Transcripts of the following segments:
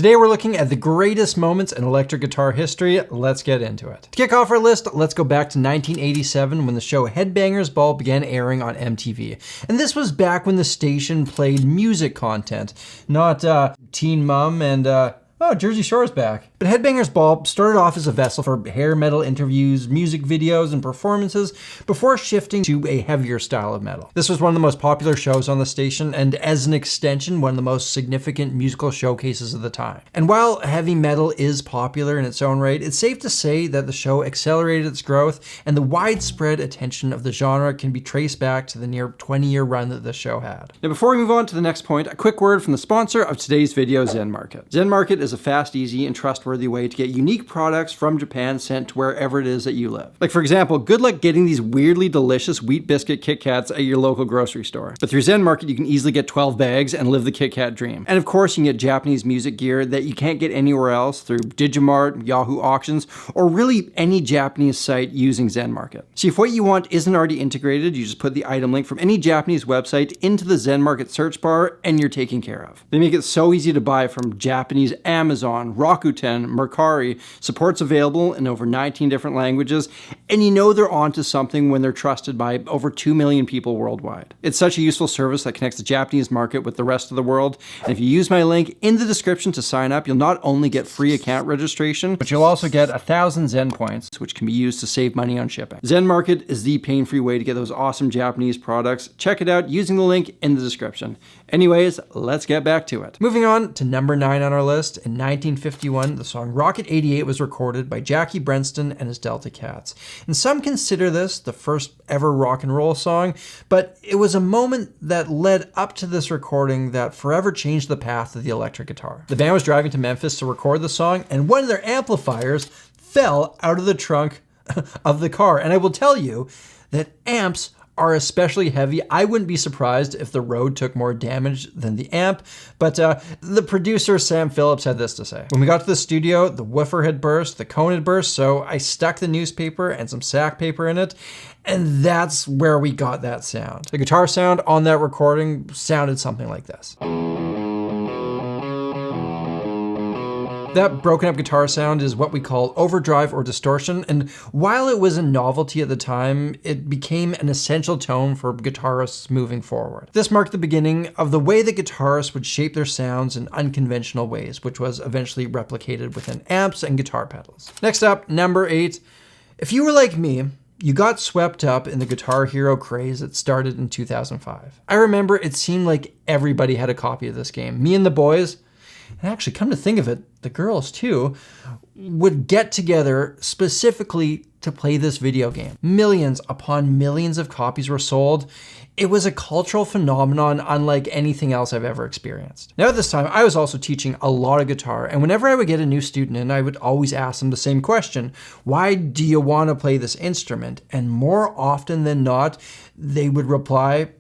Today we're looking at the greatest moments in electric guitar history. Let's get into it. To kick off our list, let's go back to 1987 when the show Headbangers Ball began airing on MTV. And this was back when the station played music content, not Teen Mum and oh, Jersey Shore's back. But Headbangers Ball started off as a vessel for hair metal interviews, music videos, and performances before shifting to a heavier style of metal. This was one of the most popular shows on the station, and as an extension, one of the most significant musical showcases of the time. And while heavy metal is popular in its own right, it's safe to say that the show accelerated its growth, and the widespread attention of the genre can be traced back to the near 20-year run that the show had. Now, before we move on to the next point, a quick word from the sponsor of today's video, Zen Market. Zen Market is a fast, easy, and trustworthy way to get unique products from Japan sent to wherever it is that you live. Like, for example, good luck getting these weirdly delicious wheat biscuit Kit Kats at your local grocery store. But through Zen Market, you can easily get 12 bags and live the Kit Kat dream. And of course, you can get Japanese music gear that you can't get anywhere else through Digimart, Yahoo Auctions, or really any Japanese site using Zen Market. See, if what you want isn't already integrated, you just put the item link from any Japanese website into the Zen Market search bar and you're taken care of. They make it so easy to buy from Japanese Amazon, Rakuten, Mercari. Support's available in over 19 different languages, and you know they're onto something when they're trusted by over 2 million people worldwide. It's such a useful service that connects the Japanese market with the rest of the world, and if you use my link in the description to sign up, you'll not only get free account registration, but you'll also get 1,000 Zen points, which can be used to save money on shipping. Zen Market is the pain-free way to get those awesome Japanese products. Check it out using the link in the description. Anyways, let's get back to it. Moving on to number 9 on our list, in 1951, the song Rocket 88 was recorded by Jackie Brenston and his Delta Cats. And some consider this the first ever rock and roll song, but it was a moment that led up to this recording that forever changed the path of the electric guitar. The band was driving to Memphis to record the song, and one of their amplifiers fell out of the trunk of the car. And I will tell you that amps are especially heavy. I wouldn't be surprised if the Rode took more damage than the amp, but the producer, Sam Phillips, had this to say. When we got to the studio, the woofer had burst, the cone had burst, so I stuck the newspaper and some sack paper in it, and that's where we got that sound. The guitar sound on that recording sounded something like this. That broken up guitar sound is what we call overdrive or distortion, and while it was a novelty at the time, it became an essential tone for guitarists moving forward. This marked the beginning of the way that guitarists would shape their sounds in unconventional ways, which was eventually replicated within amps and guitar pedals. Next up, number 8. If you were like me, you got swept up in the Guitar Hero craze that started in 2005. I remember it seemed like everybody had a copy of this game. Me and the boys, and actually, come to think of it, the girls too, would get together specifically to play this video game. Millions upon millions of copies were sold. It was a cultural phenomenon unlike anything else I've ever experienced. Now at this time, I was also teaching a lot of guitar, and whenever I would get a new student in, I would always ask them the same question: why do you want to play this instrument? And more often than not, they would reply,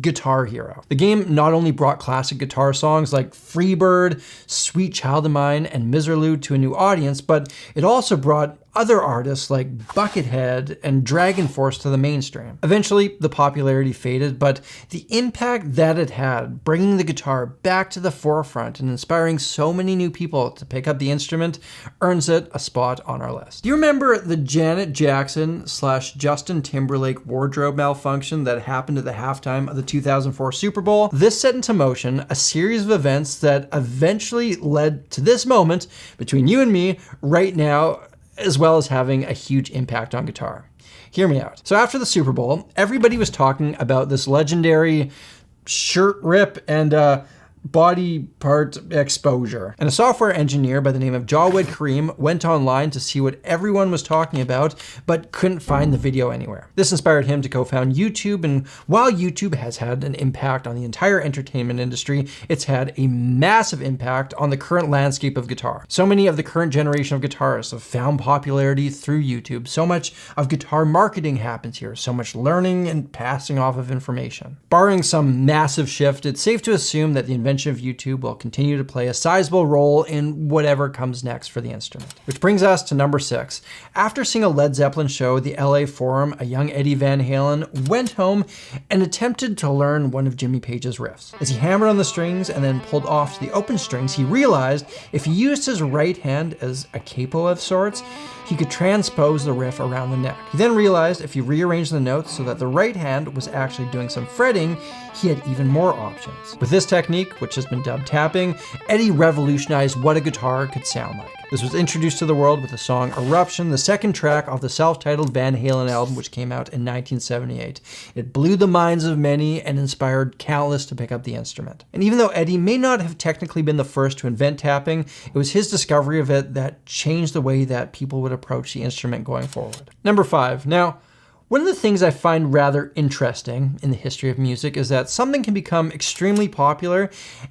Guitar Hero. The game not only brought classic guitar songs like Freebird, Sweet Child of Mine, and Miserlou to a new audience, but it also brought other artists like Buckethead and Dragon Force to the mainstream. Eventually, the popularity faded, but the impact that it had, bringing the guitar back to the forefront and inspiring so many new people to pick up the instrument, earns it a spot on our list. Do you remember the Janet Jackson / Justin Timberlake wardrobe malfunction that happened at the halftime of the 2004 Super Bowl? This set into motion a series of events that eventually led to this moment between you and me right now, as well as having a huge impact on guitar. Hear me out. So after the Super Bowl, everybody was talking about this legendary shirt rip and body part exposure. And a software engineer by the name of Jawed Karim went online to see what everyone was talking about, but couldn't find the video anywhere. This inspired him to co-found YouTube, and while YouTube has had an impact on the entire entertainment industry, it's had a massive impact on the current landscape of guitar. So many of the current generation of guitarists have found popularity through YouTube. So much of guitar marketing happens here, so much learning and passing off of information. Barring some massive shift, it's safe to assume that the invention invention of YouTube will continue to play a sizable role in whatever comes next for the instrument. Which brings us to number 6. After seeing a Led Zeppelin show at the LA Forum, a young Eddie Van Halen went home and attempted to learn one of Jimmy Page's riffs. As he hammered on the strings and then pulled off to the open strings, he realized if he used his right hand as a capo of sorts, he could transpose the riff around the neck. He then realized if he rearranged the notes so that the right hand was actually doing some fretting, he had even more options. With this technique, which has been dubbed tapping, Eddie revolutionized what a guitar could sound like. This was introduced to the world with the song Eruption, the second track off the self-titled Van Halen album, which came out in 1978. It blew the minds of many and inspired countless to pick up the instrument. And even though Eddie may not have technically been the first to invent tapping, it was his discovery of it that changed the way that people would approach the instrument going forward. Number 5. Now, one of the things I find rather interesting in the history of music is that something can become extremely popular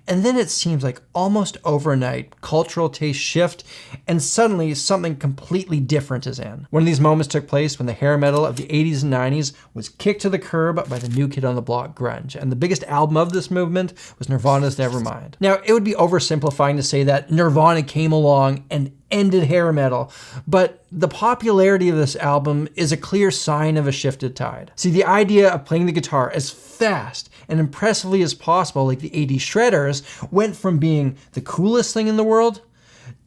and then it seems like almost overnight cultural tastes shift and suddenly something completely different is in. One of these moments took place when the hair metal of the 80s and 90s was kicked to the curb by the new kid on the block grunge, and the biggest album of this movement was Nirvana's Nevermind. Now, it would be oversimplifying to say that Nirvana came along and ended hair metal, but the popularity of this album is a clear sign of a shifted tide. See, the idea of playing the guitar as fast and impressively as possible, like the 80s shredders, went from being the coolest thing in the world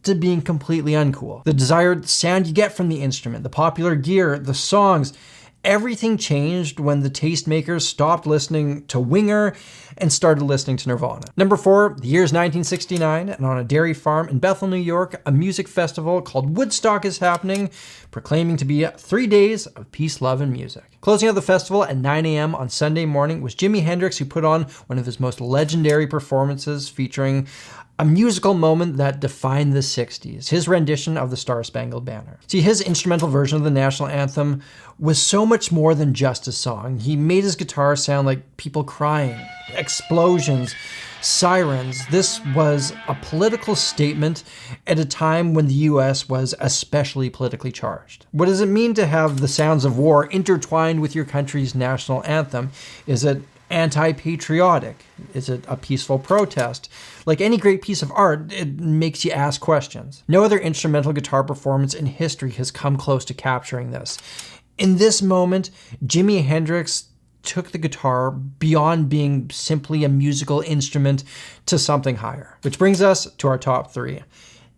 to being completely uncool. The desired sound you get from the instrument, the popular gear, the songs, everything changed when the tastemakers stopped listening to Winger and started listening to Nirvana. Number 4, the year is 1969, and on a dairy farm in Bethel, New York, a music festival called Woodstock is happening, proclaiming to be 3 days of peace, love, and music. Closing out the festival at 9 a.m. on Sunday morning was Jimi Hendrix, who put on one of his most legendary performances featuring a musical moment that defined the 60s, his rendition of the Star-Spangled Banner. See, his instrumental version of the national anthem was so much more than just a song. He made his guitar sound like people crying, explosions, sirens. This was a political statement at a time when the US was especially politically charged. What does it mean to have the sounds of war intertwined with your country's national anthem? Is it anti-patriotic? Is it a peaceful protest? Like any great piece of art, it makes you ask questions. No other instrumental guitar performance in history has come close to capturing this. In this moment, Jimi Hendrix took the guitar beyond being simply a musical instrument to something higher. Which brings us to our top 3.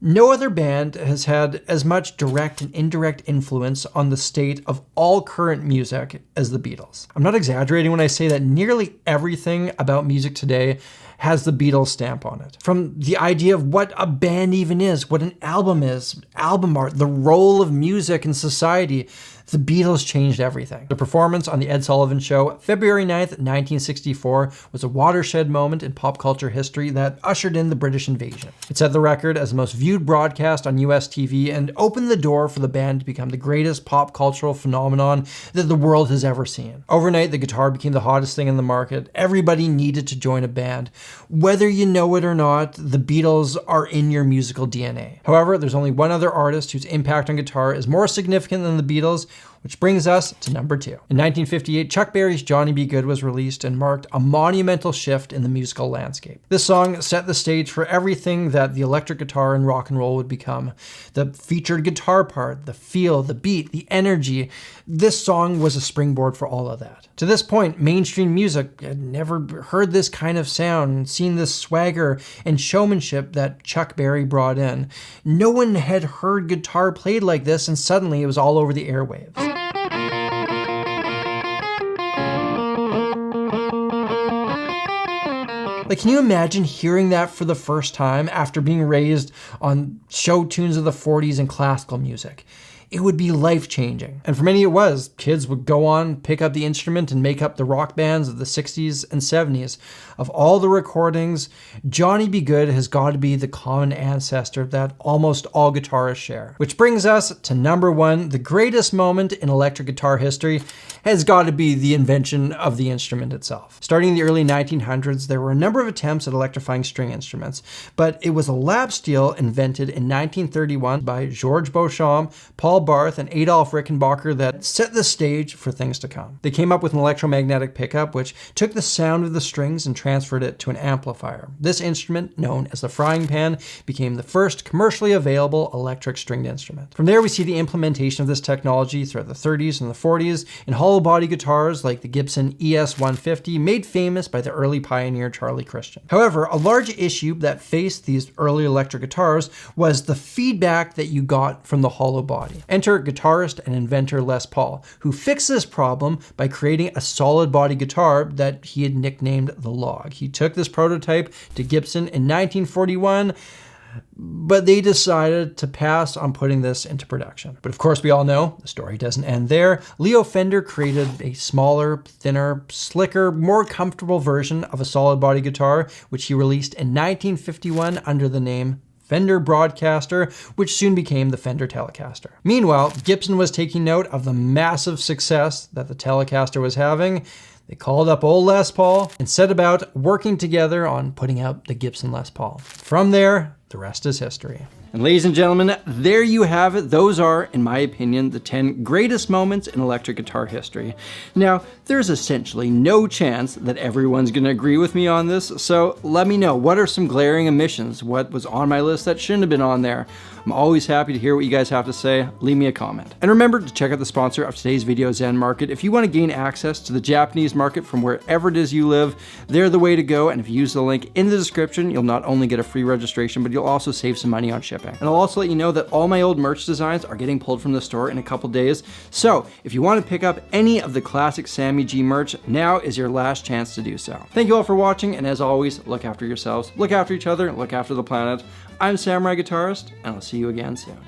No other band has had as much direct and indirect influence on the state of all current music as the Beatles. I'm not exaggerating when I say that nearly everything about music today has the Beatles stamp on it. From the idea of what a band even is, what an album is, album art, the role of music in society, the Beatles changed everything. The performance on The Ed Sullivan Show, February 9th, 1964, was a watershed moment in pop culture history that ushered in the British invasion. It set the record as the most viewed broadcast on US TV and opened the door for the band to become the greatest pop cultural phenomenon that the world has ever seen. Overnight, the guitar became the hottest thing in the market. Everybody needed to join a band. Whether you know it or not, the Beatles are in your musical DNA. However, there's only one other artist whose impact on guitar is more significant than the Beatles, which brings us to number 2. In 1958, Chuck Berry's Johnny B. Goode was released and marked a monumental shift in the musical landscape. This song set the stage for everything that the electric guitar and rock and roll would become. The featured guitar part, the feel, the beat, the energy. This song was a springboard for all of that. To this point, mainstream music had never heard this kind of sound and seen this swagger and showmanship that Chuck Berry brought in. No one had heard guitar played like this, and suddenly it was all over the airwaves. Like, can you imagine hearing that for the first time after being raised on show tunes of the 40s and classical music? It would be life-changing. And for many it was. Kids would go on, pick up the instrument, and make up the rock bands of the 60s and 70s. Of all the recordings, Johnny B. Goode has got to be the common ancestor that almost all guitarists share. Which brings us to number 1, the greatest moment in electric guitar history has got to be the invention of the instrument itself. Starting in the early 1900s, there were a number of attempts at electrifying string instruments, but it was a lap steel invented in 1931 by Georges Beauchamp, Paul Barth and Adolf Rickenbacker that set the stage for things to come. They came up with an electromagnetic pickup which took the sound of the strings and transferred it to an amplifier. This instrument, known as the frying pan, became the first commercially available electric stringed instrument. From there we see the implementation of this technology throughout the 30s and the 40s in hollow body guitars like the Gibson ES-150, made famous by the early pioneer Charlie Christian. However, a large issue that faced these early electric guitars was the feedback that you got from the hollow body. Enter guitarist and inventor Les Paul, who fixed this problem by creating a solid body guitar that he had nicknamed the Log. He took this prototype to Gibson in 1941, but they decided to pass on putting this into production. But of course, we all know the story doesn't end there. Leo Fender created a smaller, thinner, slicker, more comfortable version of a solid body guitar, which he released in 1951 under the name Fender Broadcaster, which soon became the Fender Telecaster. Meanwhile, Gibson was taking note of the massive success that the Telecaster was having. They called up old Les Paul and set about working together on putting out the Gibson Les Paul. From there, the rest is history. And ladies and gentlemen, there you have it. Those are, in my opinion, the 10 greatest moments in electric guitar history. Now, there's essentially no chance that everyone's gonna agree with me on this, so let me know, what are some glaring omissions? What was on my list that shouldn't have been on there? I'm always happy to hear what you guys have to say. Leave me a comment. And remember to check out the sponsor of today's video, Zen Market. If you want to gain access to the Japanese market from wherever it is you live, they're the way to go. And if you use the link in the description, you'll not only get a free registration, but you'll also save some money on shipping. And I'll also let you know that all my old merch designs are getting pulled from the store in a couple days. So if you want to pick up any of the classic Sammy G merch, now is your last chance to do so. Thank you all for watching. And as always, look after yourselves, look after each other, look after the planet. I'm Samurai Guitarist, and I'll see you again soon.